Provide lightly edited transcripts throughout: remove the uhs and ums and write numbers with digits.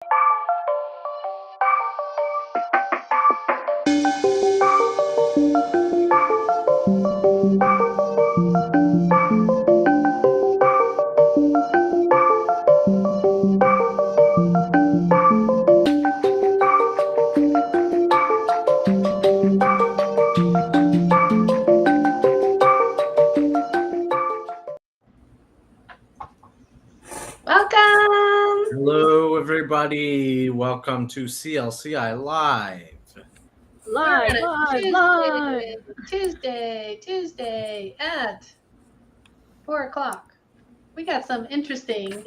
Welcome. Hello, everybody. Welcome to CLCI Live. Tuesday at 4:00. We got some interesting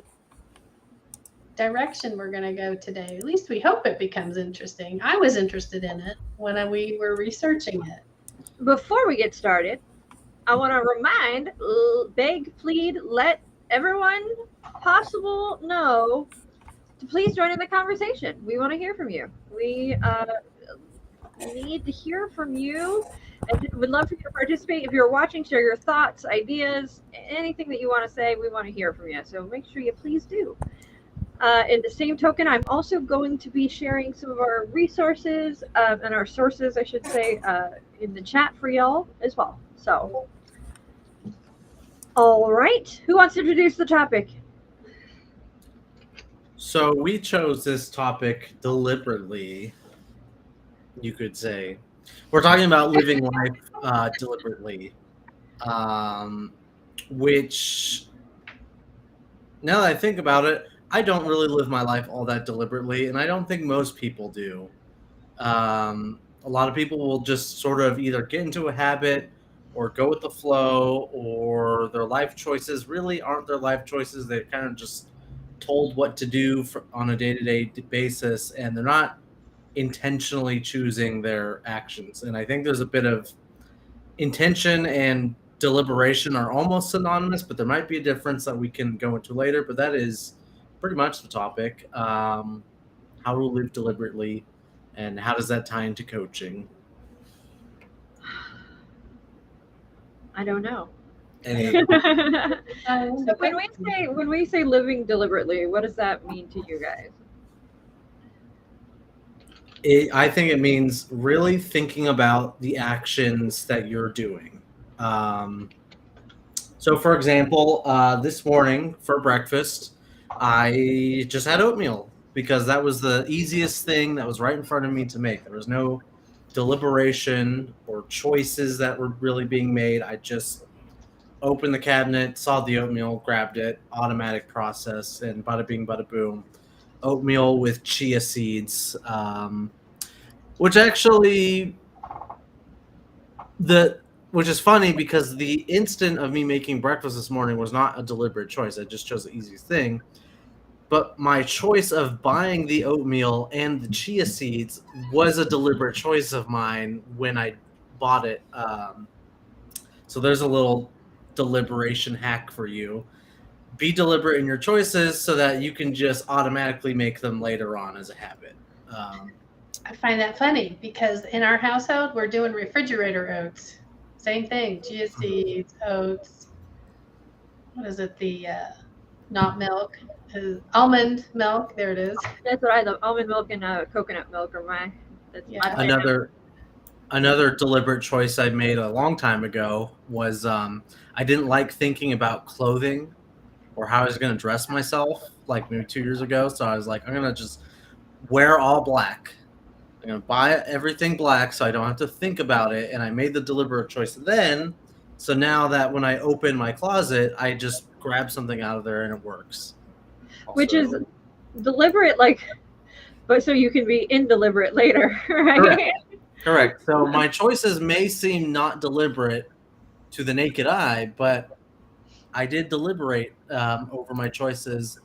direction we're going to go today. At least we hope it becomes interesting. I was interested in it when we were researching it. Before we get started, I want to remind, beg, plead, let everyone possible know to please join in the conversation. We want to hear from you. We need to hear from you and would love for you to participate. If you're watching, share your thoughts, ideas, anything that you want to say. We want to hear from you. So make sure you please do. In the same token, I'm also going to be sharing some of our resources and our sources, I should say, in the chat for y'all as well. So, all right. Who wants to introduce the topic? So we chose this topic deliberately, you could say. We're talking about living life deliberately, which, now that I think about it, I don't really live my life all that deliberately, and I don't think most people do. A lot of people will just sort of either get into a habit or go with the flow, or their life choices really aren't their life choices. They're kind of just told what to do on a day-to-day basis, and they're not intentionally choosing their actions. And I think there's a bit of intention and deliberation are almost synonymous, but there might be a difference that we can go into later. But that is pretty much the topic. How to live deliberately, and how does that tie into coaching? I don't know. So when we say living deliberately, what does that mean to you guys? I think it means really thinking about the actions that you're doing. So, for example, this morning for breakfast, I just had oatmeal because that was the easiest thing that was right in front of me to make. There was no deliberation or choices that were really being made. I just opened the cabinet, saw the oatmeal, grabbed it, automatic process, and bada bing, bada boom. Oatmeal with chia seeds, which actually, which is funny because the instant of me making breakfast this morning was not a deliberate choice. I just chose the easiest thing. But my choice of buying the oatmeal and the chia seeds was a deliberate choice of mine when I bought it. So there's a little deliberation hack for you. Be deliberate in your choices so that you can just automatically make them later on as a habit. I find that funny because in our household, we're doing refrigerator oats. Same thing, chia seeds, oats. What is it? The not milk, almond milk. There it is. That's what I love. Almond milk and coconut milk are my. That's my favorite. Another deliberate choice I made a long time ago was I didn't like thinking about clothing or how I was going to dress myself like maybe 2 years ago. So I was like, I'm going to just wear all black. I'm going to buy everything black so I don't have to think about it. And I made the deliberate choice then. So now that when I open my closet, I just grab something out of there and it works. Also, which is deliberate, but so you can be indeliberate later, right? Correct. So my choices may seem not deliberate to the naked eye, but I did deliberate over my choices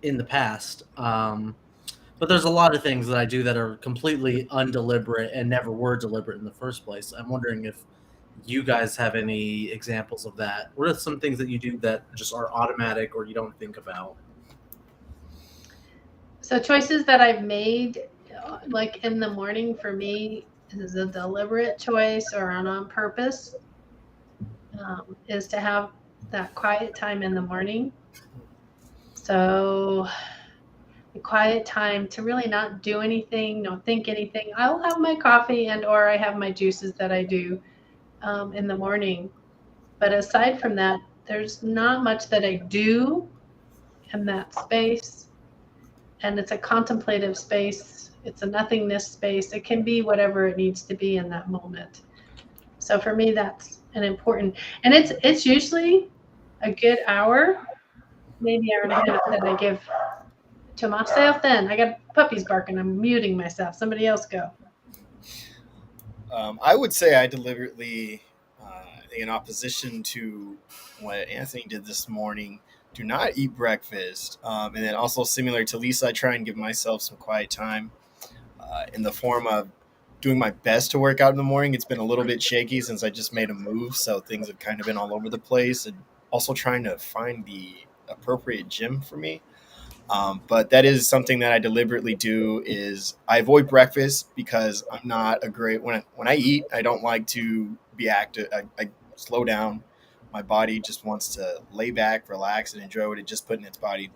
in the past. But there's a lot of things that I do that are completely undeliberate and never were deliberate in the first place. I'm wondering if you guys have any examples of that. What are some things that you do that just are automatic or you don't think about? So choices that I've made, like in the morning for me, is a deliberate choice or an on purpose, is to have that quiet time in the morning. So quiet time to really not do anything, not think anything. I'll have my coffee and or I have my juices that I do in the morning. But aside from that, there's not much that I do in that space. And it's a contemplative space. It's a nothingness space. It can be whatever it needs to be in that moment. So for me, that's an important, and it's usually a good hour, maybe hour and a half that I give to myself. Then I got puppies barking. I'm muting myself. Somebody else go. I would say I deliberately, in opposition to what Anthony did this morning, do not eat breakfast. And then also similar to Lisa, I try and give myself some quiet time in the form of doing my best to work out in the morning. It's been a little bit shaky since I just made a move, so things have kind of been all over the place, and also trying to find the appropriate gym for me. But that is something that I deliberately do. Is I avoid breakfast because I'm not a great when I eat. I don't like to be active. I slow down. My body just wants to lay back, relax, and enjoy what it just put in its body,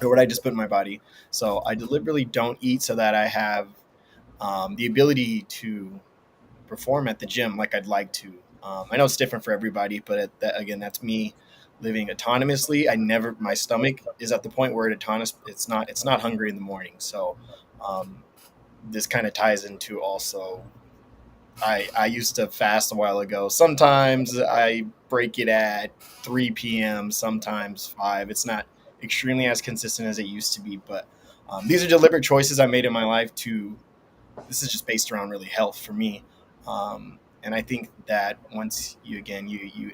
or what I just put in my body. So I deliberately don't eat so that I have the ability to perform at the gym like I'd like to. I know it's different for everybody, but again, that's me living autonomously. My stomach is at the point where it's not hungry in the morning. So this kind of ties into also, I used to fast a while ago. Sometimes I break it at 3 p.m., sometimes 5. It's not extremely as consistent as it used to be, but these are deliberate choices I made in my life this is just based around really health for me. And I think that once you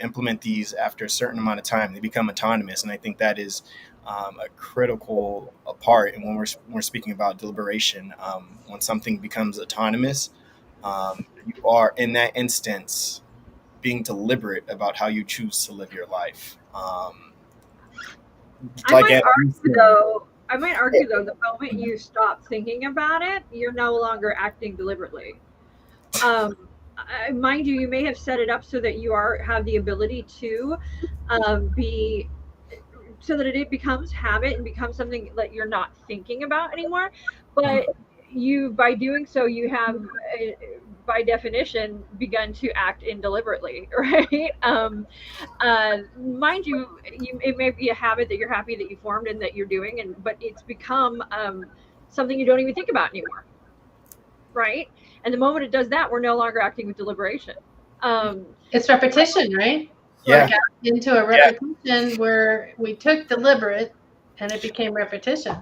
implement these after a certain amount of time, they become autonomous. And I think that is a critical part. And when we're speaking about deliberation, when something becomes autonomous, you are in that instance being deliberate about how you choose to live your life. I might argue though, the moment you stop thinking about it, you're no longer acting deliberately. Mind you may have set it up so that you have the ability to be, so that it becomes habit and becomes something that you're not thinking about anymore. But by doing so, you have, by definition, begun to act indeliberately, right? Mind you, it may be a habit that you're happy that you formed and that you're doing, but it's become something you don't even think about anymore, right? And the moment it does that, we're no longer acting with deliberation. It's repetition, right? Yeah. We got into a repetition where we took deliberate and it became repetition.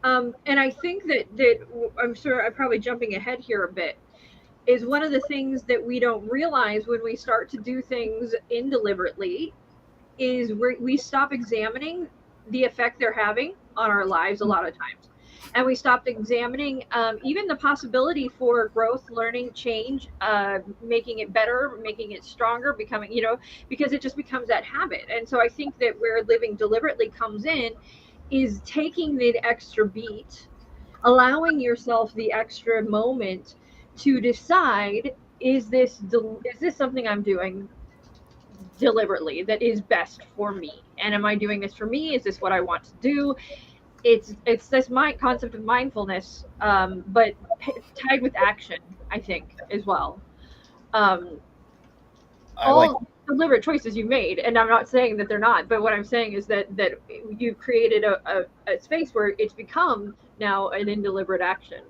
And I think that I'm sure I'm probably jumping ahead here a bit, is one of the things that we don't realize when we start to do things indeliberately is we stop examining the effect they're having on our lives a lot of times. And we stopped examining even the possibility for growth, learning, change, making it better, making it stronger, becoming, because it just becomes that habit. And so I think that where living deliberately comes in is taking the extra beat, allowing yourself the extra moment to decide, is this something I'm doing deliberately that is best for me? And am I doing this for me? Is this what I want to do? It's this concept of mindfulness, but tied with action, I think, as well. All deliberate choices you made, and I'm not saying that they're not, but what I'm saying is that you've created a space where it's become now an indeliberate action.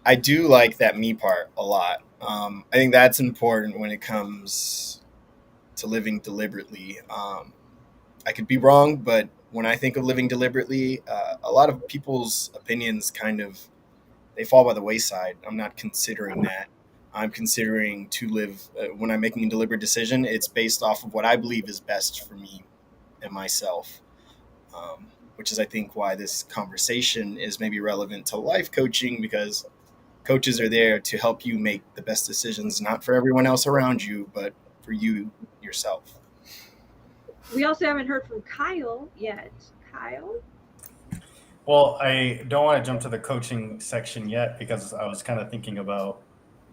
I do like that me part a lot. I think that's important when it comes to living deliberately. I could be wrong, but when I think of living deliberately, a lot of people's opinions they fall by the wayside. I'm not considering that. I'm considering to live, when I'm making a deliberate decision, it's based off of what I believe is best for me and myself, which is, I think, why this conversation is maybe relevant to life coaching, because coaches are there to help you make the best decisions, not for everyone else around you, but for you yourself. We also haven't heard from Kyle yet. Kyle? Well, I don't want to jump to the coaching section yet because I was kind of thinking about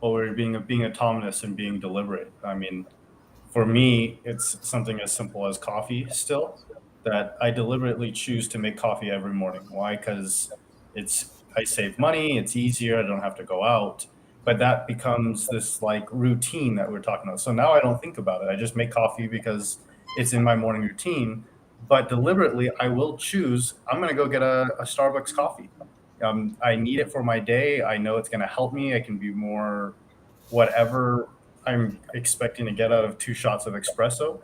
we're being autonomous and being deliberate. I mean, for me, it's something as simple as coffee still. that I deliberately choose to make coffee every morning. Why? Because I save money, it's easier, I don't have to go out. But that becomes this like routine that we're talking about. So now I don't think about it. I just make coffee because it's in my morning routine. But deliberately, I will choose, I'm going to go get a Starbucks coffee. I need it for my day. I know it's going to help me. I can be more whatever I'm expecting to get out of 2 shots of espresso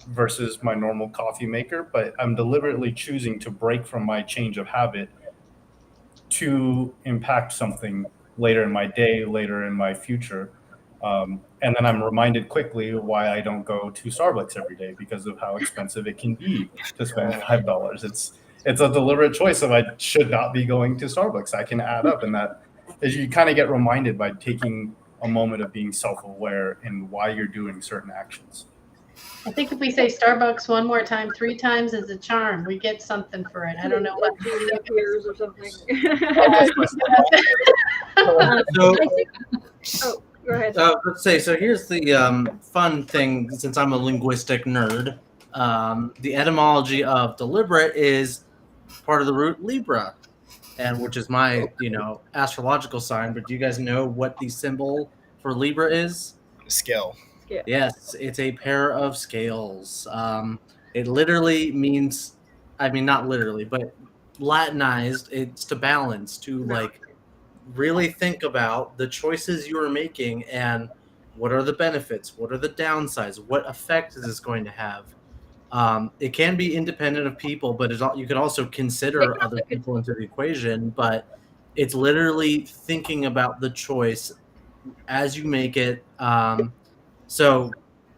versus my normal coffee maker. But I'm deliberately choosing to break from my change of habit to impact something later in my day, later in my future. And then I'm reminded quickly why I don't go to Starbucks every day, because of how expensive it can be to spend $5. It's a deliberate choice of I should not be going to Starbucks. I can add up, and that is you kind of get reminded by taking a moment of being self-aware in why you're doing certain actions. I think if we say Starbucks one more time, 3 times is a charm. We get something for it. I don't know what. Years or something. So, I think. Oh, go ahead. let's say, so here's the fun thing, since I'm a linguistic nerd. The etymology of deliberate is part of the root Libra, and which is my, astrological sign. But do you guys know what the symbol for Libra is? Scale. Yeah. Yes, it's a pair of scales. It literally means, not literally, but Latinized, it's to balance, to like really think about the choices you are making and what are the benefits, what are the downsides, what effect is this going to have. It can be independent of people, but you can also consider other people into the equation. But it's literally thinking about the choice as you make it. So,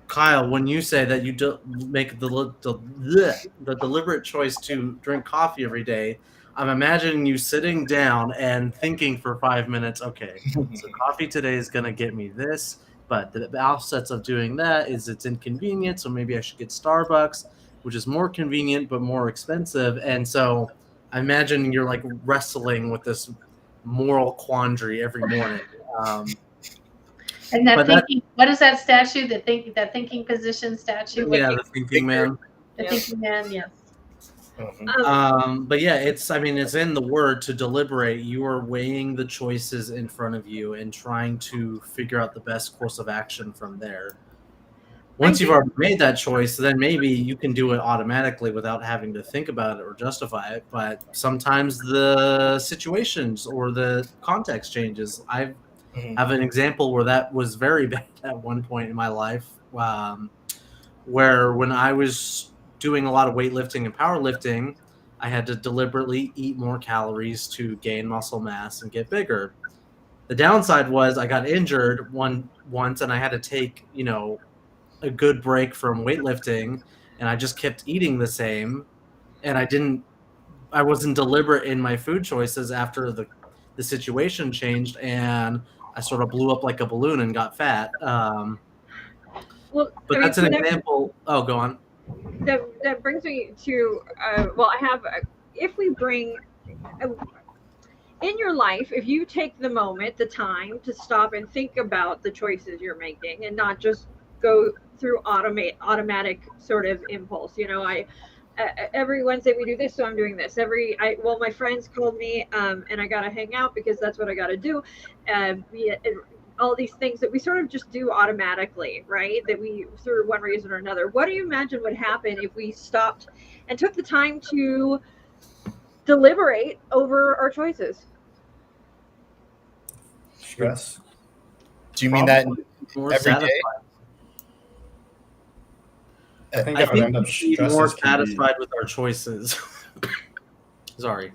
Kyle, when you say that you make the deliberate choice to drink coffee every day, I'm imagining you sitting down and thinking for 5 minutes, okay, so coffee today is going to get me this, but the offsets of doing that is it's inconvenient, so maybe I should get Starbucks, which is more convenient but more expensive. And so I imagine you're like wrestling with this moral quandary every morning. And that thinking, what is that statue? That thinking position statue? The thinking man. The thinking man, yes. But yeah, it's in the word to deliberate. You are weighing the choices in front of you and trying to figure out the best course of action from there. Once you've already made that choice, then maybe you can do it automatically without having to think about it or justify it. But sometimes the situations or the context changes. I have an example where that was very bad at one point in my life, where when I was doing a lot of weightlifting and powerlifting, I had to deliberately eat more calories to gain muscle mass and get bigger. The downside was I got injured once and I had to take, a good break from weightlifting, and I just kept eating the same, and I wasn't deliberate in my food choices after the situation changed, and I sort of blew up like a balloon and got fat. But that's an example. Oh, go on. That brings me to, I have, if we bring, in your life, if you take the moment, the time to stop and think about the choices you're making and not just go through automatic sort of impulse. Every Wednesday we do this, so I'm doing this. My friends called me, and I gotta hang out because that's what I gotta do. All these things that we sort of just do automatically, right? That we, through one reason or another. What do you imagine would happen if we stopped and took the time to deliberate over our choices? Stress. Do you mean that every day? I think we'd be more satisfied with our choices. Sorry.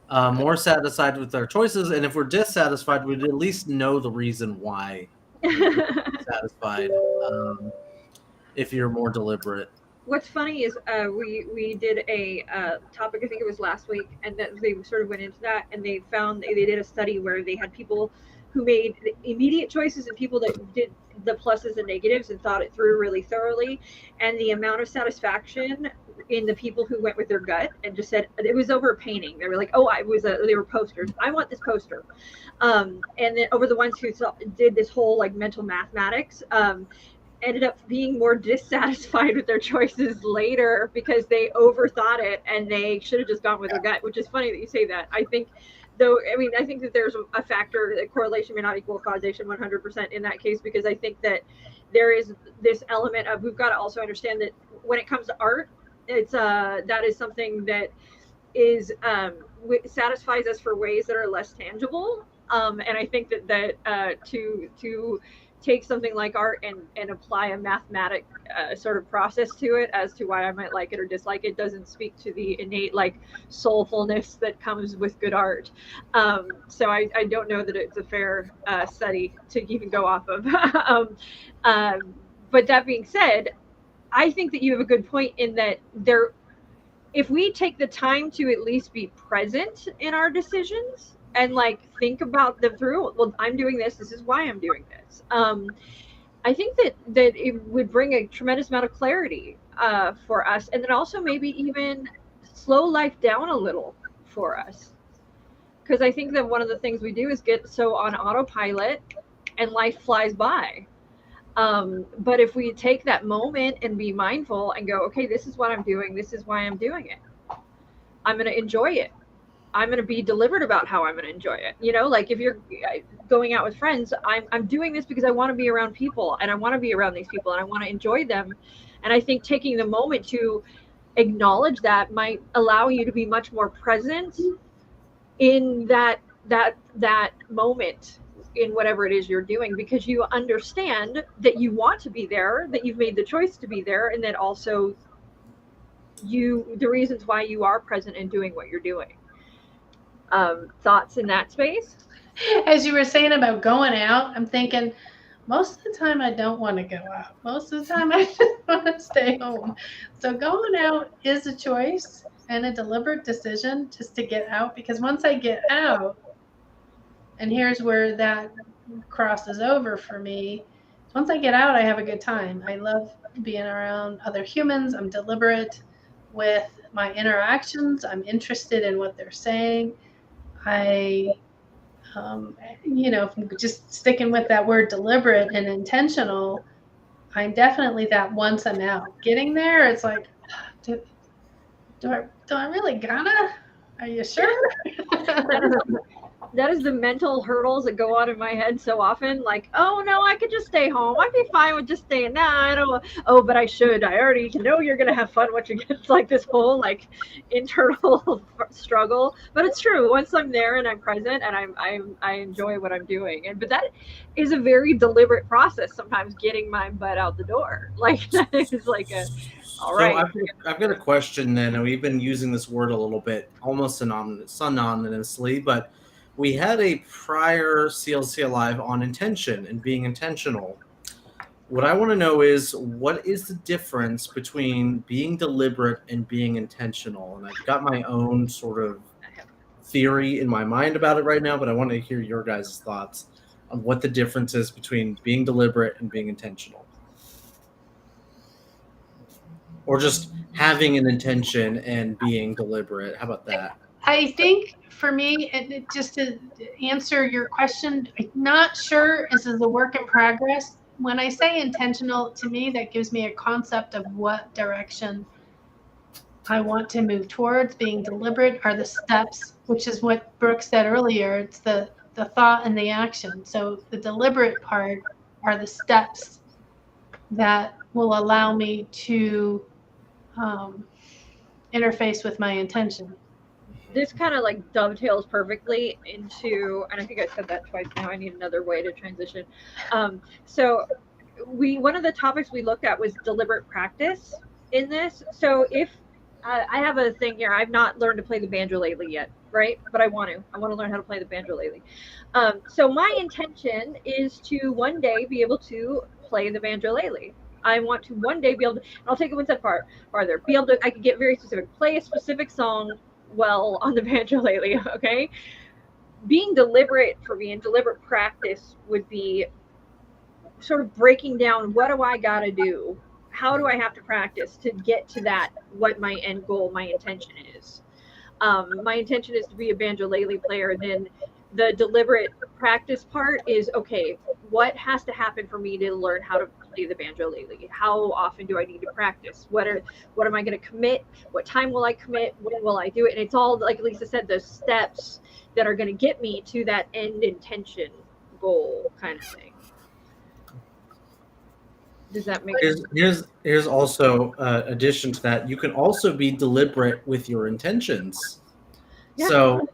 More satisfied with our choices, and if we're dissatisfied, we'd at least know the reason why we're satisfied. If you're more deliberate. What's funny is we did a topic, I think it was last week, and that they sort of went into that, and they did a study where they had people who made immediate choices and people that did the pluses and negatives and thought it through really thoroughly, and the amount of satisfaction in the people who went with their gut and just said it was over a painting. They were like, they were posters. I want this poster. And then over the ones who did this whole like mental mathematics, ended up being more dissatisfied with their choices later because they overthought it and they should have just gone with their gut, which is funny that you say that. I think, though, I mean, I think that there's a factor that correlation may not equal causation 100% in that case, because I think that there is this element of, we've got to also understand that when it comes to art, it's that is something that is satisfies us for ways that are less tangible. And I think that to take something like art and apply a mathematic sort of process to it as to why I might like it or dislike it doesn't speak to the innate like soulfulness that comes with good art. So I don't know that it's a fair study to even go off of. But that being said, I think that you have a good point in that there, if we take the time to at least be present in our decisions and like think about them through, well, I'm doing this is why I'm doing this. I think that it would bring a tremendous amount of clarity for us, and then also maybe even slow life down a little for us, because I think that one of the things we do is get so on autopilot and life flies by. But if we take that moment and be mindful and go, okay, this is what I'm doing, this is why I'm doing it, I'm going to enjoy it, I'm going to be deliberate about how I'm going to enjoy it. You know, like if you're going out with friends, I'm doing this because I want to be around people, and I want to be around these people, and I want to enjoy them. And I think taking the moment to acknowledge that might allow you to be much more present in that moment, in whatever it is you're doing, because you understand that you want to be there, that you've made the choice to be there, and that also the reasons why you are present and doing what you're doing. Thoughts in that space? As you were saying about going out, I'm thinking most of the time I don't want to go out. Most of the time I just want to stay home. So going out is a choice and a deliberate decision just to get out, because once I get out, and here's where that crosses over for me, once I get out, I have a good time. I love being around other humans. I'm deliberate with my interactions. I'm interested in what they're saying. Just sticking with that word deliberate and intentional, I'm definitely that once I'm out. Getting there, it's like, do I really gotta? Are you sure? That is the mental hurdles that go on in my head so often. Like, oh no, I could just stay home. I'd be fine with just staying. Nah, I don't. Oh, but I should. I already know you're gonna have fun once you get. It's like this whole like internal struggle. But it's true. Once I'm there and I'm present and I enjoy what I'm doing. But that is a very deliberate process. Sometimes getting my butt out the door. Like that is like a. All right. So I've got a question then, and we've been using this word a little bit, almost synonymously, but we had a prior CLC Live on intention and being intentional. What I want to know is, what is the difference between being deliberate and being intentional? And I've got my own sort of theory in my mind about it right now, but I want to hear your guys' thoughts on what the difference is between being deliberate and being intentional. Or just having an intention and being deliberate. How about that? I think for me, and just to answer your question, I'm not sure. This is a work in progress. When I say intentional, to me, that gives me a concept of what direction I want to move towards. Being deliberate are the steps, which is what Brooke said earlier. It's the thought and the action. So the deliberate part are the steps that will allow me to interface with my intention. This kind of like dovetails perfectly into, and I think I said that twice now, I need another way to transition. So one of the topics we looked at was deliberate practice in this. So if I have a thing here, I've not learned to play the banjo-lele yet, right? But I want to learn how to play the banjo-lele. So my intention is to one day be able to play the banjo-lele. I want to one day be able to, and I'll take it one step farther, be able to, I could get very specific, play a specific song well on the banjo-lele, okay? Being deliberate for me, and deliberate practice would be sort of breaking down, what do I gotta do? How do I have to practice to get to that, what my end goal, my intention is? My intention is to be a banjo-lele player, then The deliberate practice part is, okay, what has to happen for me to learn how to play the banjo-lele? How often do I need to practice? What am I going to commit? What time will I commit? When will I do it? And it's all, like Lisa said, those steps that are going to get me to that end intention goal kind of thing. Does that make sense? Here's also addition to that. You can also be deliberate with your intentions. Yeah. So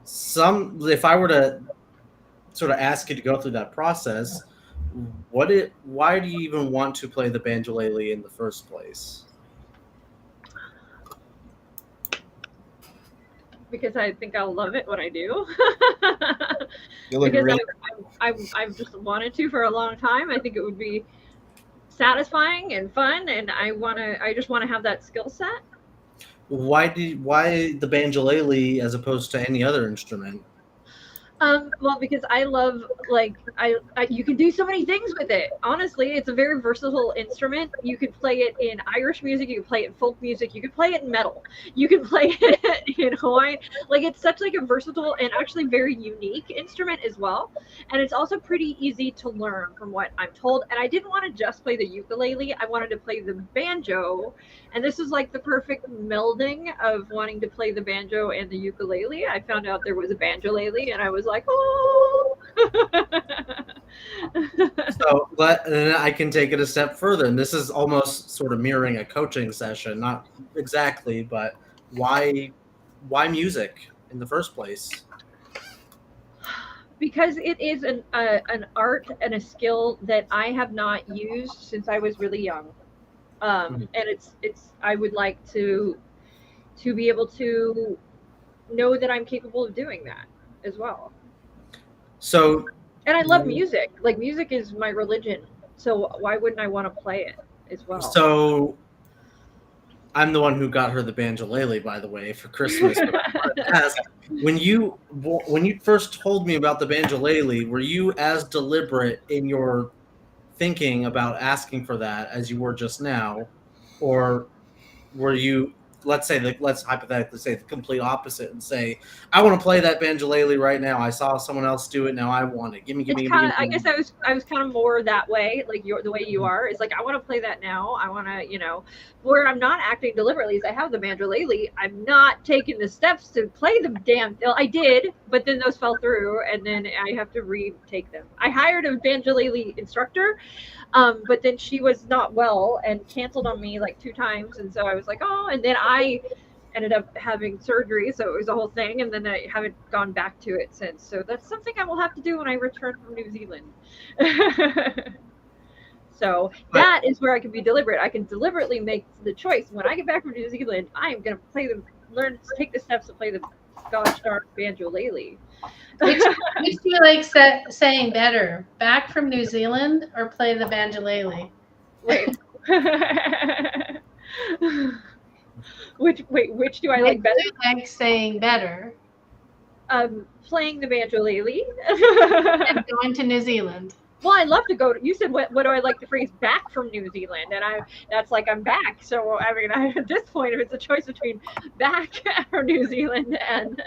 if I were to sort of ask you to go through that process, why do you even want to play the banjo-lele in the first place? Because I think I'll love it when I do. You look Because really I've just wanted to for a long time. I think it would be satisfying and fun, and I just want to have that skill set. Why the banjo-lele as opposed to any other instrument? Well, because I love, like, I you can do so many things with it. Honestly, it's a very versatile instrument. You could play it in Irish music, you can play it in folk music, you can play it in metal, you can play it in Hawaiian. Like, it's such like a versatile and actually very unique instrument as well. And it's also pretty easy to learn from what I'm told. And I didn't want to just play the ukulele, I wanted to play the banjo. And this is like the perfect melding of wanting to play the banjo and the ukulele. I found out there was a banjo-lele, and I was like, oh. So, then I can take it a step further, and this is almost sort of mirroring a coaching session, not exactly, but why music in the first place? Because it is an art and a skill that I have not used since I was really young. And it's I would like to be able to know that I'm capable of doing that as well. So, and I love music. Like, music is my religion. So why wouldn't I want to play it as well? So I'm the one who got her the banjo-lele, by the way, for Christmas. When you first told me about the banjo-lele, were you as deliberate in your thinking about asking for that as you were just now, or were you, let's hypothetically say the complete opposite and say, I want to play that banjo-lele right now. I saw someone else do it. Now I want it. Give me. I guess I was kind of more that way, like the way you are. It's like, I want to play that now. I want to, where I'm not acting deliberately is I have the banjo-lele. I'm not taking the steps to play the damn. I did, but then those fell through, and then I have to retake them. I hired a banjo-lele instructor. But then she was not well and canceled on me like 2 times. And so I was like, oh, and then I ended up having surgery. So it was a whole thing. And then I haven't gone back to it since. So that's something I will have to do when I return from New Zealand. So that is where I can be deliberate. I can deliberately make the choice. When I get back from New Zealand, I am going to take the steps to play the gosh darn banjo-lele. Which do you like saying better, back from New Zealand or play the banjo-lele? Wait. Which do I like better? Do you like saying better? Playing the banjo-lele. And going to New Zealand. Well, I'd love to go. You said, what do I like the phrase back from New Zealand? And that's like, I'm back. So, I mean, at this point, if it's a choice between back from New Zealand and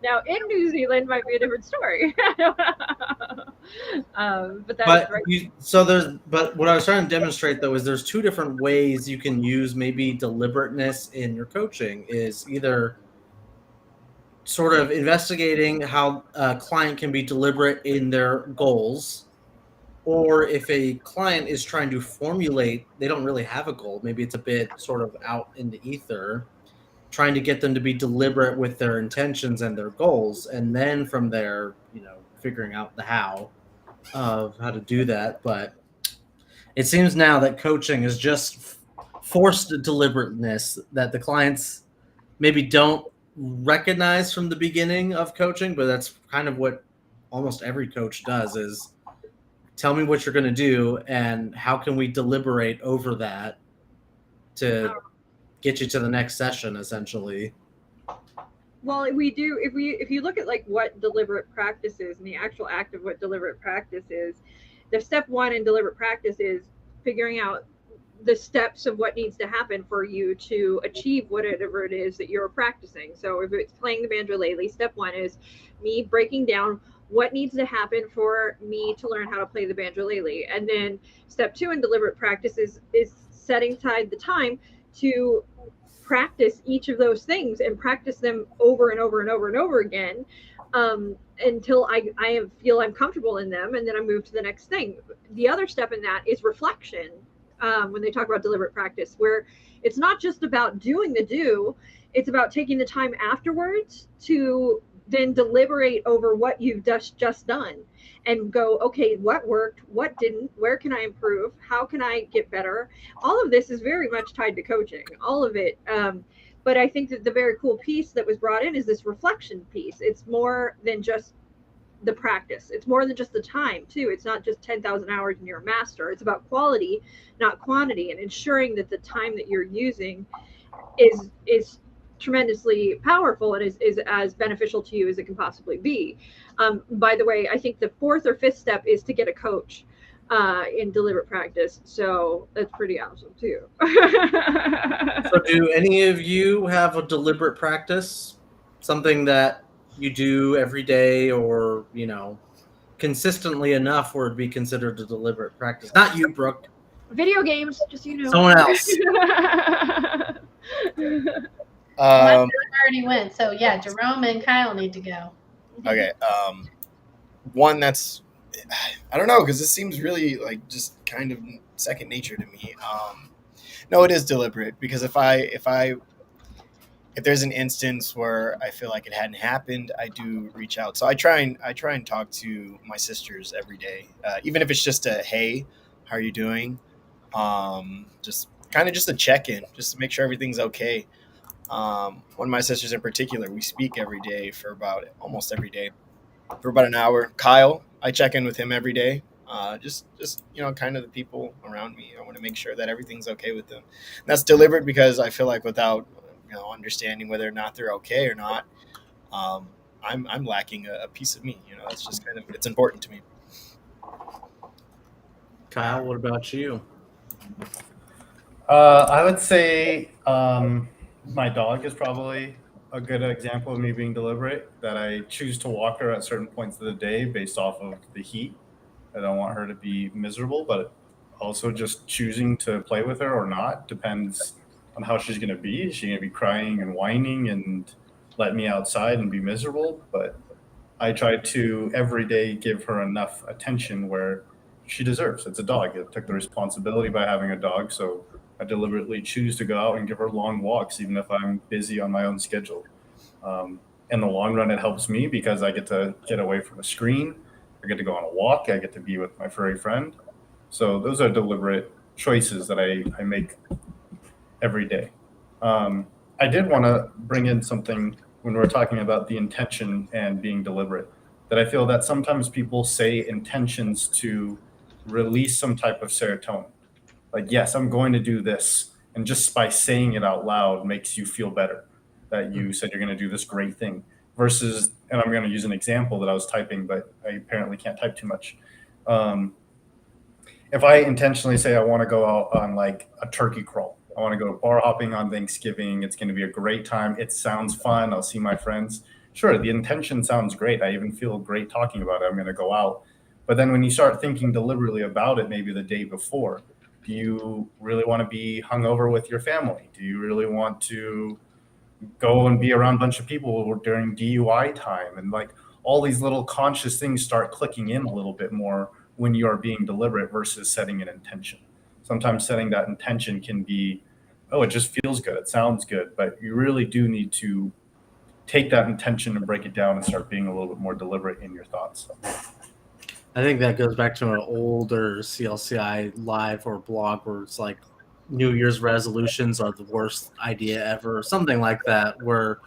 now in New Zealand, might be a different story. But that's right. But what I was trying to demonstrate, though, is there's 2 different ways you can use maybe deliberateness in your coaching. Is either sort of investigating how a client can be deliberate in their goals, or if a client is trying to formulate, they don't really have a goal, maybe it's a bit sort of out in the ether, trying to get them to be deliberate with their intentions and their goals, and then from there, figuring out the how of how to do that. But it seems now that coaching is just forced deliberateness that the clients maybe don't recognize from the beginning of coaching, but that's kind of what almost every coach does, is tell me what you're going to do and how can we deliberate over that to get you to the next session, essentially. Well, we do, if you look at like what deliberate practice is and the actual act of what deliberate practice is, the step 1 in deliberate practice is figuring out the steps of what needs to happen for you to achieve whatever it is that you're practicing. So if it's playing the banjolele, step 1 is me breaking down what needs to happen for me to learn how to play the banjolele. And then step 2 in deliberate practice is setting aside the time to practice each of those things and practice them over and over and over and over again, until I feel I'm comfortable in them, and then I move to the next thing. The other step in that is reflection, when they talk about deliberate practice, where it's not just about doing the do, it's about taking the time afterwards to then deliberate over what you've just done and go, okay, what worked, what didn't, where can I improve, how can I get better. All of this is very much tied to coaching, all of it. But I think that the very cool piece that was brought in is this reflection piece. It's more than just the practice. It's more than just the time too. It's not just 10,000 hours and you're a master. It's about quality, not quantity, and ensuring that the time that you're using is tremendously powerful and is as beneficial to you as it can possibly be. By the way, I think the 4th or 5th step is to get a coach in deliberate practice. So that's pretty awesome too. So do any of you have a deliberate practice? Something that you do every day or, consistently enough where it'd be considered a deliberate practice? Not you, Brooke. Video games, just Someone else. Mine already went. So yeah, Jerome and Kyle need to go. Okay. One that's, I don't know, because this seems really like just kind of second nature to me. No, it is deliberate, because if there's an instance where I feel like it hadn't happened, I do reach out. So I try and talk to my sisters every day, even if it's just a hey, how are you doing? Just a check-in, just to make sure everything's okay. One of my sisters in particular, we speak every day almost every day for about an hour. Kyle, I check in with him every day. Just kind of the people around me. I want to make sure that everything's okay with them. And that's deliberate, because I feel like without understanding whether or not they're okay or not, I'm lacking a piece of me. That's just it's important to me. Kyle, what about you? I would say my dog is probably a good example of me being deliberate, that I choose to walk her at certain points of the day based off of the heat. I don't want her to be miserable, but also just choosing to play with her or not depends on how she's going to be. Is she going to be crying and whining and let me outside and be miserable? But I try to every day give her enough attention where she deserves. It's a dog. I took the responsibility by having a dog, so I deliberately choose to go out and give her long walks, even if I'm busy on my own schedule. In the long run, it helps me because I get to get away from a screen. I get to go on a walk. I get to be with my furry friend. So those are deliberate choices that I make every day. I did want to bring in something when we're talking about the intention and being deliberate, that I feel that sometimes people say intentions to release some type of serotonin. Like, yes, I'm going to do this. And just by saying it out loud makes you feel better that you said you're going to do this great thing. Versus, and I'm going to use an example that I was typing, but I apparently can't type too much. If I intentionally say I want to go out on like a turkey crawl, I want to go bar hopping on Thanksgiving, it's going to be a great time. It sounds fun. I'll see my friends. Sure, the intention sounds great. I even feel great talking about it. I'm going to go out. But then when you start thinking deliberately about it, maybe the day before, do you really want to be hungover with your family? Do you really want to go and be around a bunch of people during DUI time? And like all these little conscious things start clicking in a little bit more when you are being deliberate versus setting an intention. Sometimes setting that intention can be, oh, it just feels good. It sounds good. But you really do need to take that intention and break it down and start being a little bit more deliberate in your thoughts. I think that goes back to an older CLCI live or blog where it's like New Year's resolutions are the worst idea ever, or something like that, where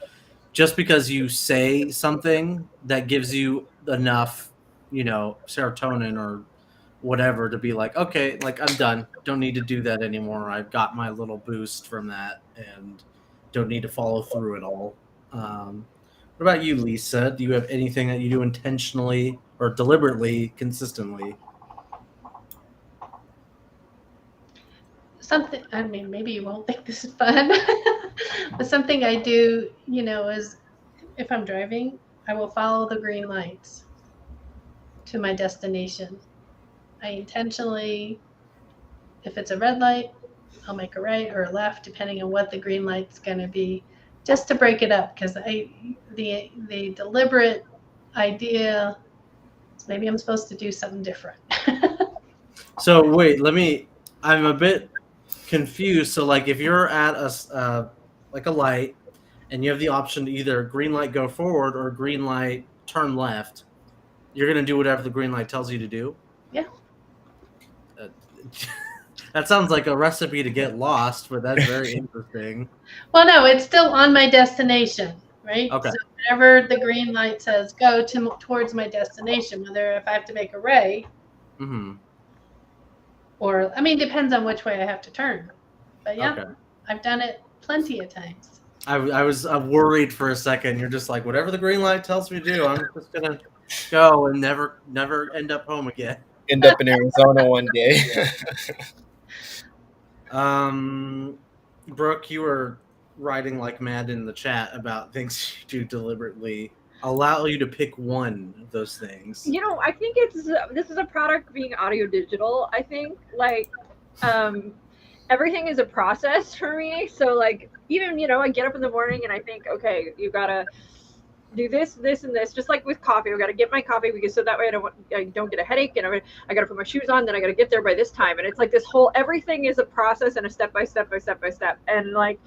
just because you say something that gives you enough, serotonin or whatever to be like, okay, like I'm done. Don't need to do that anymore. I've got my little boost from that and don't need to follow through at all. What about you, Lisa? Do you have anything that you do intentionally or deliberately, consistently? something, I mean, maybe you won't think this is fun, but something I do, is if I'm driving, I will follow the green lights to my destination. I intentionally, if it's a red light, I'll make a right or a left, depending on what the green light's going to be, just to break it up. Because the deliberate idea is maybe I'm supposed to do something different. So wait, I'm a bit confused. So like, if you're at like a light, and you have the option to either green light go forward or green light turn left, you're gonna do whatever the green light tells you to do. Yeah. That sounds like a recipe to get lost, but that's very interesting. Well, no, it's still on my destination, right? Okay. So whenever the green light says go towards my destination, whether if I have to make a right, or I mean, depends on which way I have to turn. But yeah, okay. I've done it plenty of times. I was worried for a second. You're just like, whatever the green light tells me to do, I'm just gonna go and never end up home again. End up in Arizona one day. Brooke, you were writing like mad in the chat about things you do deliberately. Allow you to pick one of those things. I think this is a product being audio digital. I think everything is a process for me. So like, even, I get up in the morning and I think, okay, you gotta do this, this, and this. Just like with coffee, I gotta get my coffee because so that way I don't get a headache, and I gotta put my shoes on, then I gotta get there by this time. And it's like this whole, everything is a process and a step by step. And like,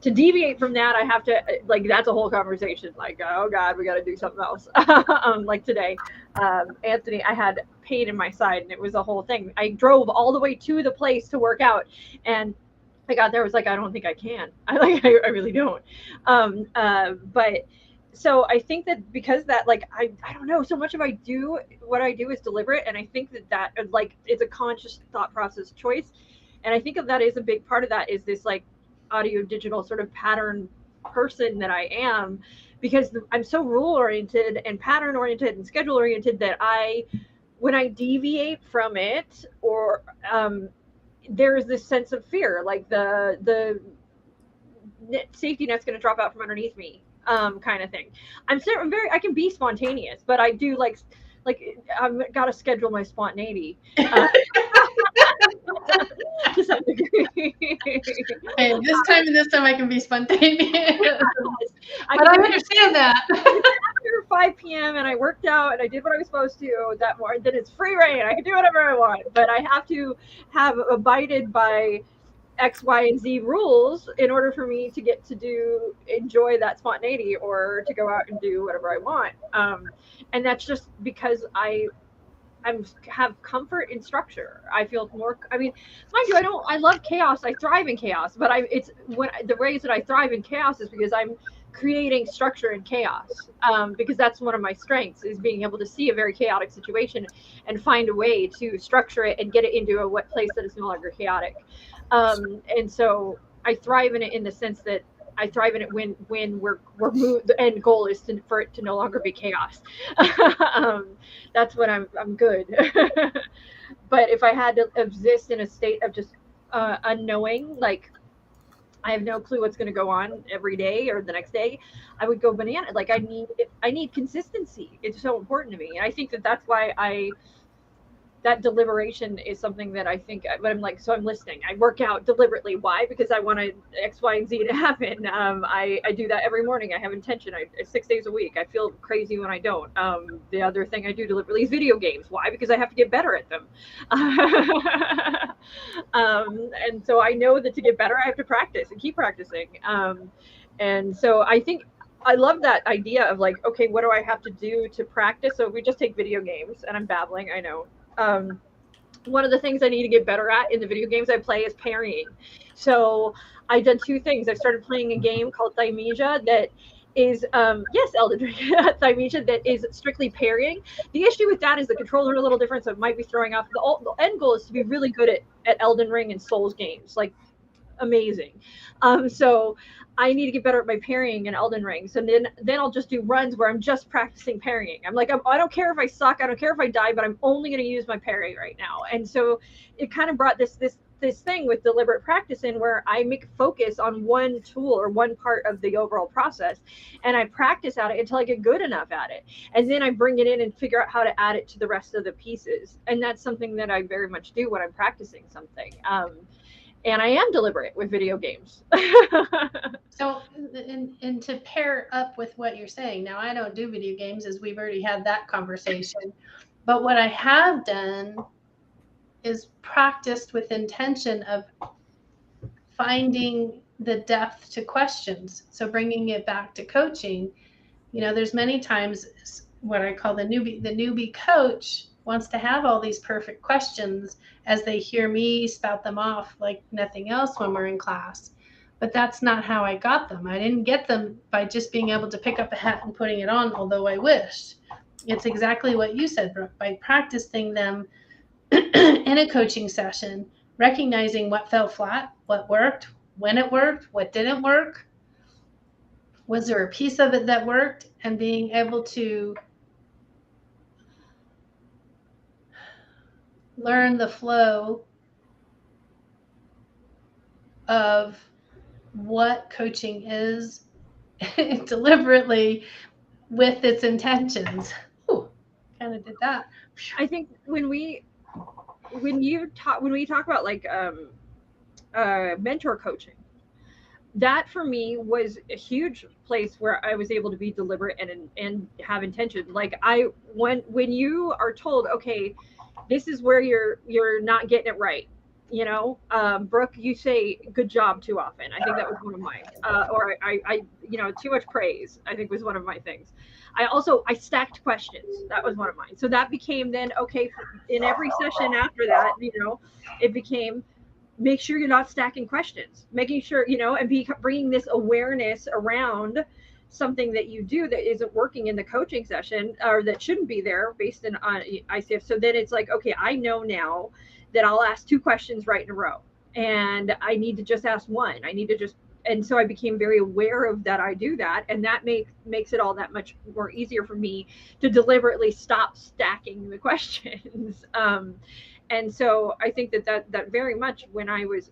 to deviate from that, I have to, like, that's a whole conversation. Like, oh God, we got to do something else. Like today, Anthony, I had pain in my side and it was a whole thing. I drove all the way to the place to work out, and I got there, I was like, I don't think I can. I really don't. But so I think that because that, like, I don't know, so much of what I do is deliberate. And I think that like, it's a conscious thought process choice. And I think of that is a big part of that is this like audio digital sort of pattern person that I am, because I'm so rule oriented and pattern oriented and schedule oriented that when I deviate from it, or there's this sense of fear, like the safety net's going to drop out from underneath me, kind of thing. I can be spontaneous, but I do like I've got to schedule my spontaneity. To some degree. Hey, this time I can be spontaneous. But I understand that. After 5 p.m. and I worked out and I did what I was supposed to that morning, then it's free reign. I can do whatever I want, but I have to have abided by X, Y, and Z rules in order for me to get to enjoy that spontaneity or to go out and do whatever I want. And that's just because I have comfort in structure. I feel more, I mean, mind you, I love chaos. I thrive in chaos, but the ways that I thrive in chaos is because I'm creating structure in chaos. Because that's one of my strengths, is being able to see a very chaotic situation and find a way to structure it and get it into a place that is no longer chaotic. And so I thrive in it in the sense that I thrive in it when we're moved. The end goal is for it to no longer be chaos. That's when I'm good. But if I had to exist in a state of just unknowing, like I have no clue what's going to go on every day or the next day, I would go banana. Like I need consistency. It's so important to me, and I think that's why that deliberation is something that I think, but I'm like, so I'm listening. I work out deliberately. Why? Because I want X, Y, and Z to happen. I do that every morning. I have intention. 6 days a week. I feel crazy when I don't. The other thing I do deliberately is video games. Why? Because I have to get better at them. And so I know that to get better, I have to practice and keep practicing. And so I think I love that idea of like, okay, what do I have to do to practice? So if we just take video games, and I'm babbling, I know. One of the things I need to get better at in the video games I play is parrying. So I've done 2 things. I started playing a game called Thymesia that is, yes, Elden Ring, Thymesia, that is strictly parrying. The issue with that is the controls are a little different, so it might be throwing off. The end goal is to be really good at Elden Ring and Souls games, like amazing. So I need to get better at my parrying in Elden Ring. So then I'll just do runs where I'm just practicing parrying. I'm like, I don't care if I suck. I don't care if I die, but I'm only going to use my parry right now. And so it kind of brought this this thing with deliberate practice in where I make focus on one tool or one part of the overall process, and I practice at it until I get good enough at it, and then I bring it in and figure out how to add it to the rest of the pieces. And that's something that I very much do when I'm practicing something. And I am deliberate with video games. So, and to pair up with what you're saying, now I don't do video games, as we've already had that conversation, but what I have done is practiced with intention of finding the depth to questions. So bringing it back to coaching, there's many times what I call the newbie coach wants to have all these perfect questions as they hear me spout them off like nothing else when we're in class. But that's not how I got them. I didn't get them by just being able to pick up a hat and putting it on, although I wished. It's exactly what you said, Brooke, by practicing them in a coaching session, recognizing what fell flat, what worked, when it worked, what didn't work. Was there a piece of it that worked? And being able to learn the flow of what coaching is deliberetely with its intentions. Ooh, kind of did that. I think when we talk about like mentor coaching, that for me was a huge place where I was able to be deliberate and have intention. Like when you are told, okay, this is where you're not getting it right. Brooke, you say good job too often. I think that was one of mine. Or I too much praise, I think, was one of my things. I stacked questions. That was one of mine. So that became then, okay, in every session after that, it became, make sure you're not stacking questions, making sure, and bringing this awareness around something that you do that isn't working in the coaching session or that shouldn't be there based on ICF. So then it's like, okay, I know now that I'll ask 2 questions right in a row, and I need to just ask one. And so I became very aware of that. I do that, and that makes it all that much more easier for me to deliberately stop stacking the questions. And so I think that very much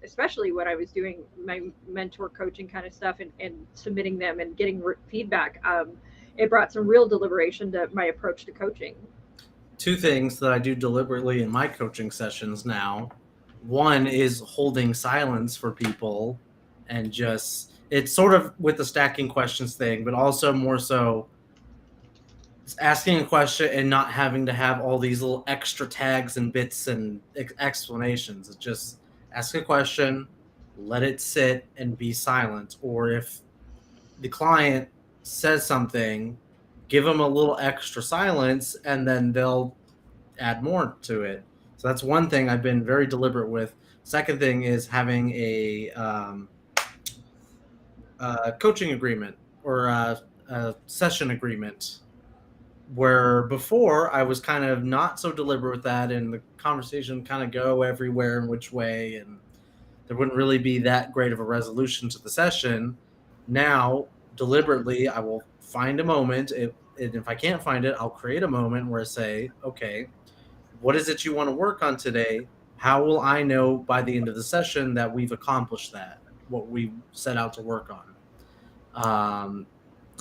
especially when I was doing my mentor coaching kind of stuff and submitting them and getting feedback, it brought some real deliberation to my approach to coaching. 2 things that I do deliberately in my coaching sessions now. One is holding silence for people, and it's sort of with the stacking questions thing, but also more so asking a question and not having to have all these little extra tags and bits and explanations. It's just ask a question, let it sit and be silent. Or if the client says something, give them a little extra silence, and then they'll add more to it. So that's one thing I've been very deliberate with. Second thing is having a coaching agreement or a session agreement, where before I was kind of not so deliberate with that, and the conversation kind of go everywhere and which way, and there wouldn't really be that great of a resolution to the session. Now, deliberately, I will find a moment. If I can't find it, I'll create a moment where I say, okay, what is it you want to work on today? How will I know by the end of the session that we've accomplished what we set out to work on?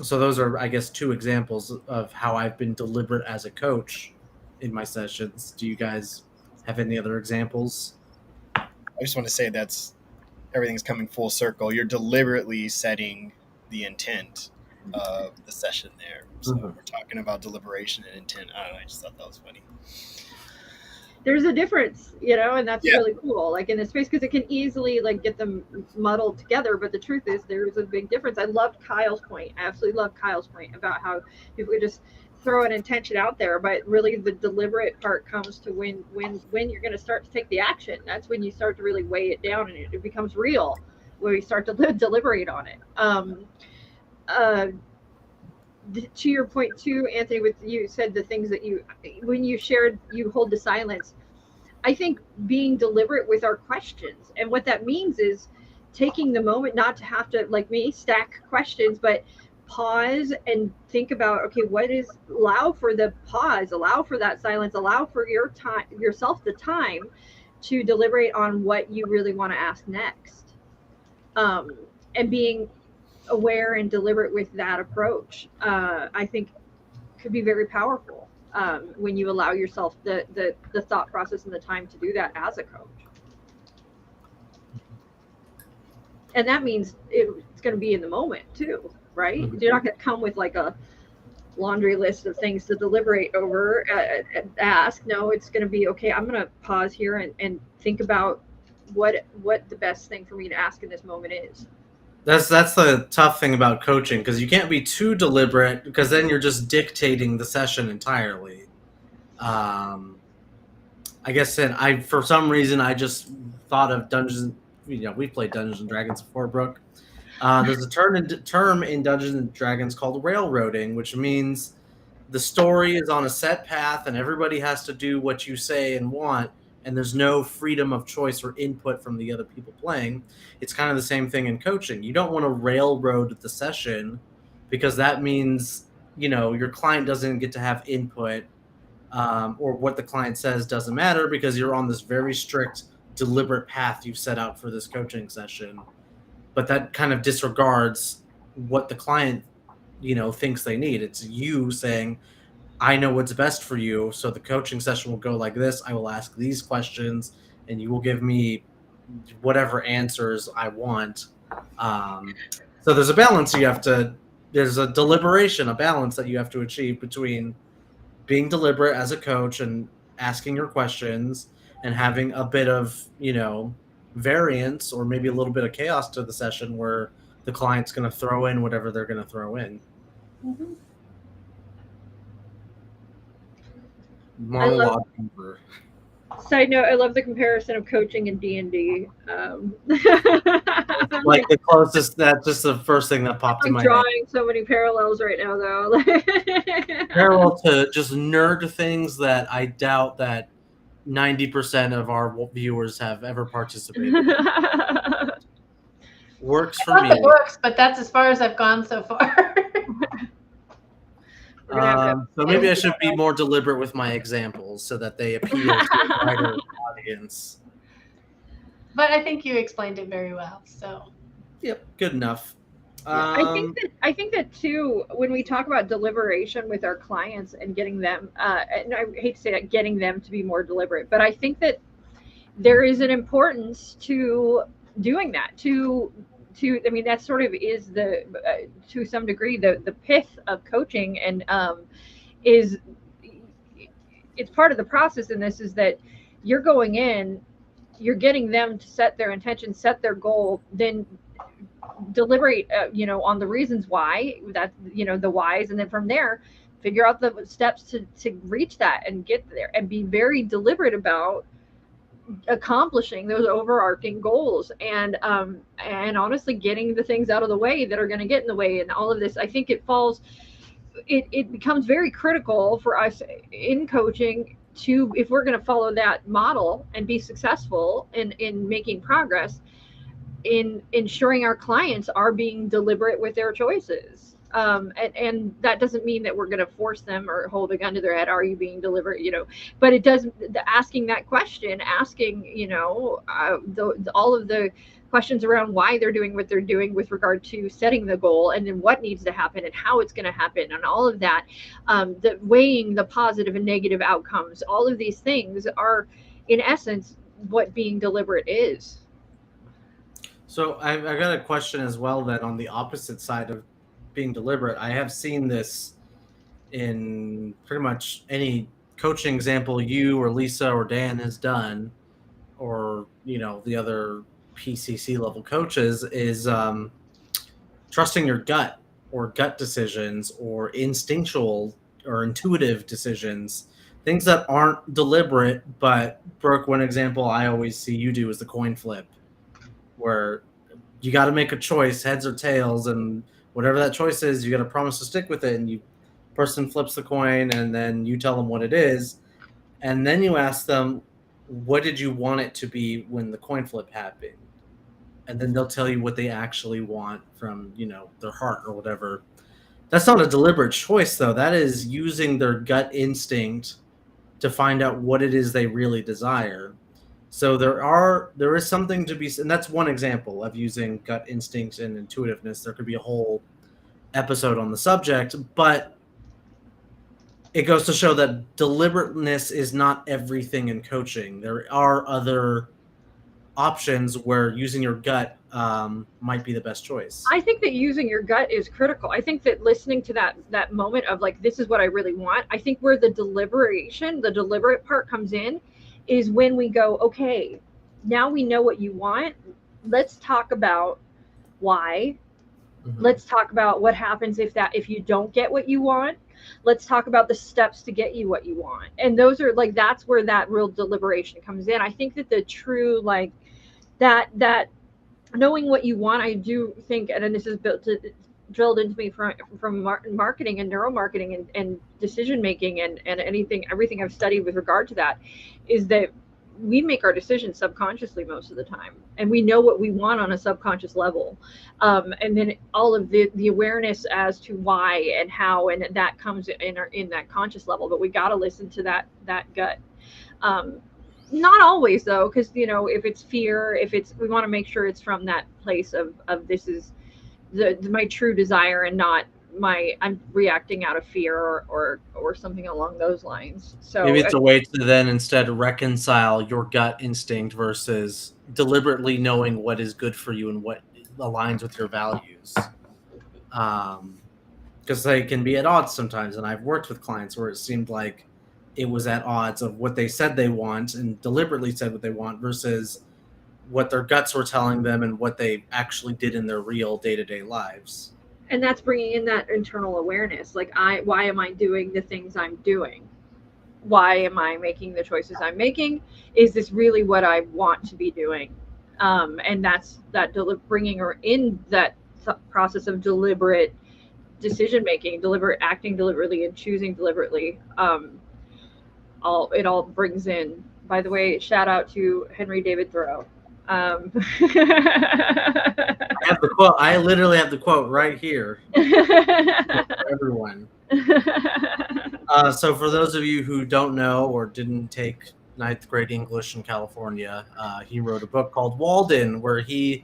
So those are, I guess, 2 examples of how I've been deliberate as a coach in my sessions. Do you guys have any other examples? I just want to say everything's coming full circle. You're deliberately setting the intent of the session there. So we're talking about deliberation and intent. I don't know. I just thought that was funny. There's a difference, and that's really cool, like in this space, because it can easily like get them muddled together. But the truth is, there's a big difference. I loved Kyle's point. I absolutely loved Kyle's point about how people could just throw an intention out there, but really the deliberate part comes to when you're going to start to take the action. That's when you start to really weigh it down, and it becomes real, where you start to deliberate on it. To your point too, Anthony, with you said the things that when you shared, you hold the silence. I think being deliberate with our questions, and what that means is taking the moment not to have to, like me, stack questions, but pause and think about, okay, allow for the pause, allow for that silence, allow for yourself the time to deliberate on what you really want to ask next, and being aware and deliberate with that approach, I think could be very powerful, when you allow yourself the thought process and the time to do that as a coach. And that means it's going to be in the moment too, right? Mhm. You're not going to come with like a laundry list of things to deliberate over, ask. No, it's going to be, okay, I'm going to pause here and think about what the best thing for me to ask in this moment is. That's the tough thing about coaching, because you can't be too deliberate, because then you're just dictating the session entirely. I guess for some reason I just thought of Dungeons. We played Dungeons and Dragons before, Brooke. There's a term in Dungeons and Dragons called railroading, which means the story is on a set path and everybody has to do what you say and want, and there's no freedom of choice or input from the other people playing. It's kind of the same thing in coaching. You don't want to railroad the session, because that means, your client doesn't get to have input, or what the client says doesn't matter, because you're on this very strict, deliberate path you've set out for this coaching session. But that kind of disregards what the client, thinks they need. It's you saying, I know what's best for you, so the coaching session will go like this. I will ask these questions, and you will give me whatever answers I want. So there's a balance there's a deliberation, a balance that you have to achieve between being deliberate as a coach and asking your questions and having a bit of, variance or maybe a little bit of chaos to the session where the client's going to throw in whatever they're going to throw in. Mm-hmm. Monologue over. Side note, I love the comparison of coaching and D&D. Like the closest, that's just the first thing that popped in I'm my drawing so many parallels right now, though. head. Parallel to just nerd things that I doubt that 90% of our viewers have ever participated in. Works for me. It works, but that's as far as I've gone so far. So maybe I should be more deliberate with my examples so that they appeal to a wider audience. But I think you explained it very well. So, yep, good enough. I think that too, when we talk about deliberation with our clients and getting them, and I hate to say that, getting them to be more deliberate, but I think that there is an importance to doing that. I mean, that sort of is to some degree the pith of coaching, and it's part of the process in this, is that you're going in, you're getting them to set their intention, set their goal, then deliberate, on the reasons why, that, the whys, and then from there, figure out the steps to reach that and get there, and be very deliberate about accomplishing those overarching goals, and honestly getting the things out of the way that are going to get in the way. And all of this, I think it becomes very critical for us in coaching to, if we're going to follow that model and be successful in making progress, in ensuring our clients are being deliberate with their choices. And that doesn't mean that we're going to force them or hold a gun to their head. Are you being deliberate? But it does, asking that question, asking, all of the questions around why they're doing what they're doing with regard to setting the goal, and then what needs to happen and how it's going to happen, and all of that, the weighing the positive and negative outcomes, all of these things are in essence what being deliberate is. So I got a question as well, that on the opposite side of being deliberate, I have seen this in pretty much any coaching example you or Lisa or Dan has done, or the other PCC level coaches, is trusting your gut, or gut decisions, or instinctual or intuitive decisions, things that aren't deliberate. But Brooke, one example I always see you do is the coin flip, where you got to make a choice, heads or tails, and whatever that choice is, you got to promise to stick with it. And person flips the coin, and then you tell them what it is, and then you ask them, what did you want it to be when the coin flip happened? And then they'll tell you what they actually want from their heart or whatever. That's not a deliberate choice, though. That is using their gut instinct to find out what it is they really desire. So there is something to be, and that's one example of using gut instinct and intuitiveness. There could be a whole episode on the subject, but it goes to show that deliberateness is not everything in coaching. There are other options where using your gut might be the best choice. I think that using your gut is critical. I think that listening to that moment of like, this is what I really want. I think where the deliberate part comes in is when we go, okay, now we know what you want. Let's talk about why. Mm-hmm. Let's talk about what happens if you don't get what you want. Let's talk about the steps to get you what you want. And those are like, that's where that real deliberation comes in. I think that the true, like, that knowing what you want, I do think, and this is drilled into me from marketing and neuromarketing and decision making and everything I've studied with regard to that, is that we make our decisions subconsciously most of the time, and we know what we want on a subconscious level, and then all of the awareness as to why and how, and that comes in that conscious level. But we got to listen to that gut. Not always though, because if it's fear, we want to make sure it's from that place of this is my true desire, and not I'm reacting out of fear or something along those lines. So maybe it's a way to then instead reconcile your gut instinct versus deliberately knowing what is good for you and what aligns with your values. Because they can be at odds sometimes, and I've worked with clients where it seemed like it was at odds of what they said they want and deliberately said what they want versus what their guts were telling them and what they actually did in their real day-to-day lives. And that's bringing in that internal awareness. Like, why am I doing the things I'm doing? Why am I making the choices I'm making? Is this really what I want to be doing? And that's bringing her in that process of deliberate decision making, deliberate acting deliberately, and choosing deliberately. It all brings in. By the way, shout out to Henry David Thoreau. I have the quote. I literally have the quote right here for everyone. So for those of you who don't know or didn't take 9th grade English in California, he wrote a book called Walden, where he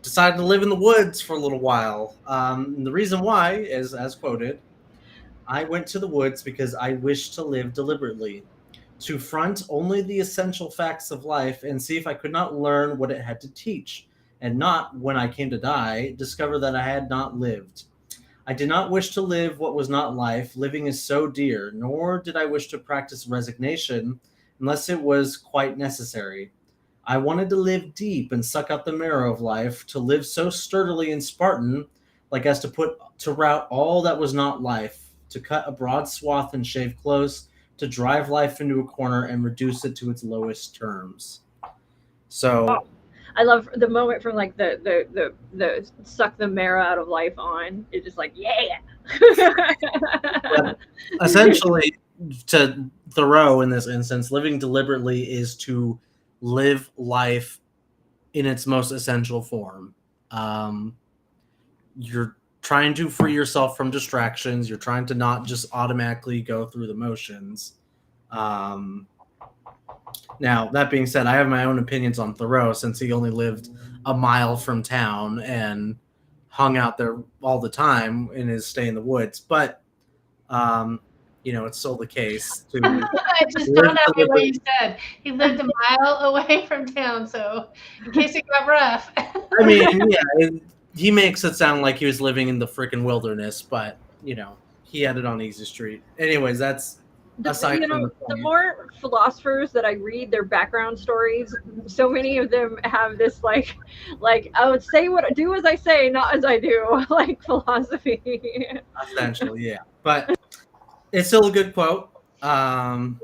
decided to live in the woods for a little while. And the reason why is, as quoted, "I went to the woods because I wished to live deliberately, to front only the essential facts of life and see if I could not learn what it had to teach, and not, when I came to die, discover that I had not lived. I did not wish to live what was not life. Living is so dear, nor did I wish to practice resignation unless it was quite necessary. I wanted to live deep and suck out the marrow of life, to live so sturdily and Spartan, like as to rout all that was not life, to cut a broad swath and shave close, to drive life into a corner and reduce it to its lowest terms." So I love the moment from like the suck the marrow out of life on. It's just like, yeah. essentially, to Thoreau in this instance, living deliberately is to live life in its most essential form. You're trying to free yourself from distractions. You're trying to not just automatically go through the motions. Now, that being said, I have my own opinions on Thoreau, since he only lived a mile from town and hung out there all the time in his stay in the woods. But, it's still the case. I just dawned on me what you said. He lived a mile away from town, so in case it got rough. I mean, yeah, he makes it sound like he was living in the freaking wilderness, but, he had it on Easy Street. Anyways, that's aside from the more philosophers that I read their background stories, so many of them have this like I would do as I say, not as I do, like philosophy. Essentially, yeah. But it's still a good quote. To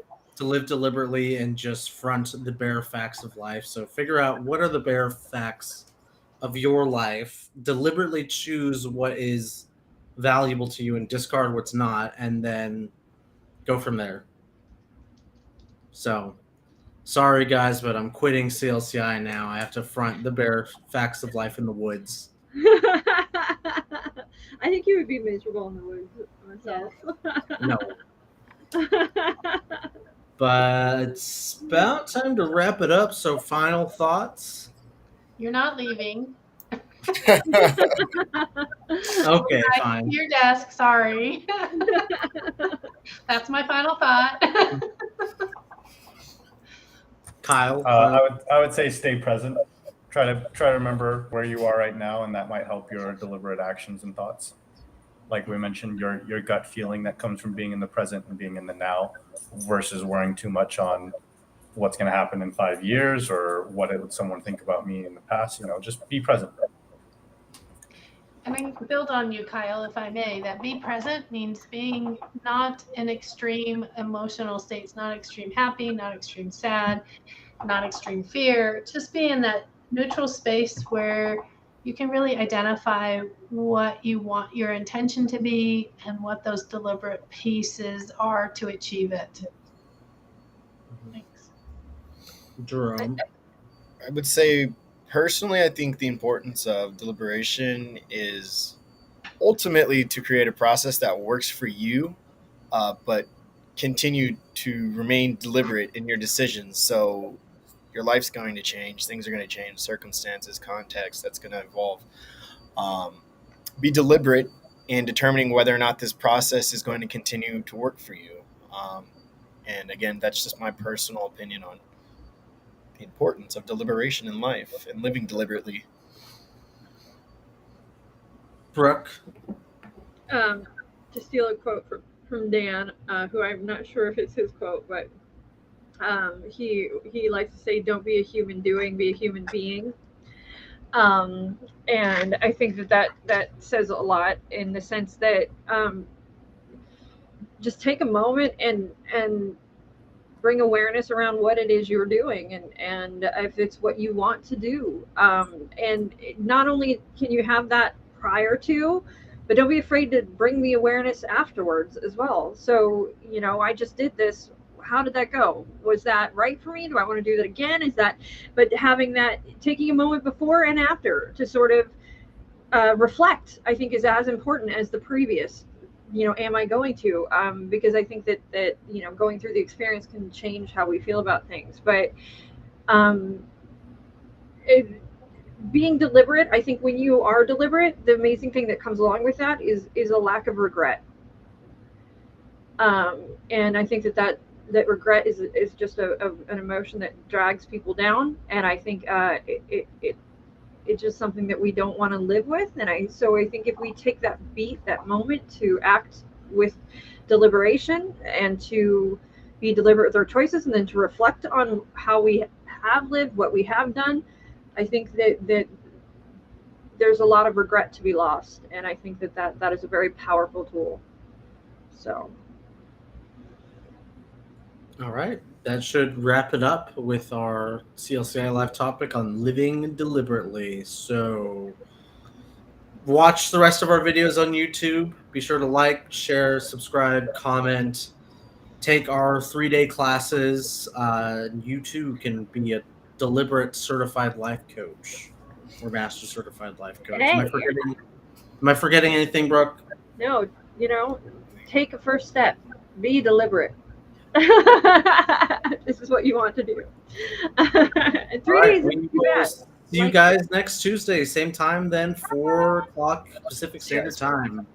live deliberately and just front the bare facts of life. So figure out what are the bare facts of your life, deliberately choose what is valuable to you and discard what's not, and then go from there. So, sorry guys, but I'm quitting CLCI now. I have to front the bare facts of life in the woods. I think you would be miserable in the woods myself. No. But it's about time to wrap it up. So, final thoughts. You're not leaving. Okay, Right fine. to your desk. Sorry. That's my final thought. Kyle. I would say stay present. Try to remember where you are right now, and that might help your deliberate actions and thoughts. Like we mentioned, your gut feeling that comes from being in the present and being in the now, versus worrying too much on what's going to happen in 5 years or what would someone think about me in the past. Just be present. And I can build on you, Kyle, if I may, that be present means being not in extreme emotional states, not extreme happy, not extreme sad, not extreme fear. Just be in that neutral space where you can really identify what you want your intention to be and what those deliberate pieces are to achieve it. Thanks. Jerome. I would say, personally, I think the importance of deliberation is ultimately to create a process that works for you, but continue to remain deliberate in your decisions. So your life's going to change, things are going to change, circumstances, context, that's going to evolve. Be deliberate in determining whether or not this process is going to continue to work for you. And again, that's just my personal opinion on the importance of deliberation in life and living deliberately. Brooke. To steal a quote from Dan, who I'm not sure if it's his quote, but he likes to say, "Don't be a human doing, be a human being." And I think that says a lot in the sense that just take a moment and bring awareness around what it is you're doing and if it's what you want to do. And not only can you have that prior to, but don't be afraid to bring the awareness afterwards as well. So, I just did this. How did that go? Was that right for me? Do I want to do that again? But having that, taking a moment before and after to sort of reflect, I think is as important as the previous. Am I going to? Because I think that going through the experience can change how we feel about things. But being deliberate, I think when you are deliberate, the amazing thing that comes along with that is a lack of regret. And I think that regret is just an emotion that drags people down. And I think it's just something that we don't want to live with. So I think if we take that moment to act with deliberation and to be deliberate with our choices and then to reflect on how we have lived, what we have done, I think that there's a lot of regret to be lost. And I think that is a very powerful tool. So. All right. That should wrap it up with our CLCI Live topic on living deliberately. So watch the rest of our videos on YouTube. Be sure to like, share, subscribe, comment. Take our 3-day classes. You too can be a deliberate certified life coach or master certified life coach. Hey. Am I forgetting anything, Brooke? No, take a first step. Be deliberate. This is what you want to do. 3 days. We will see you guys next Tuesday, same time then, 4 o'clock Pacific Standard Time.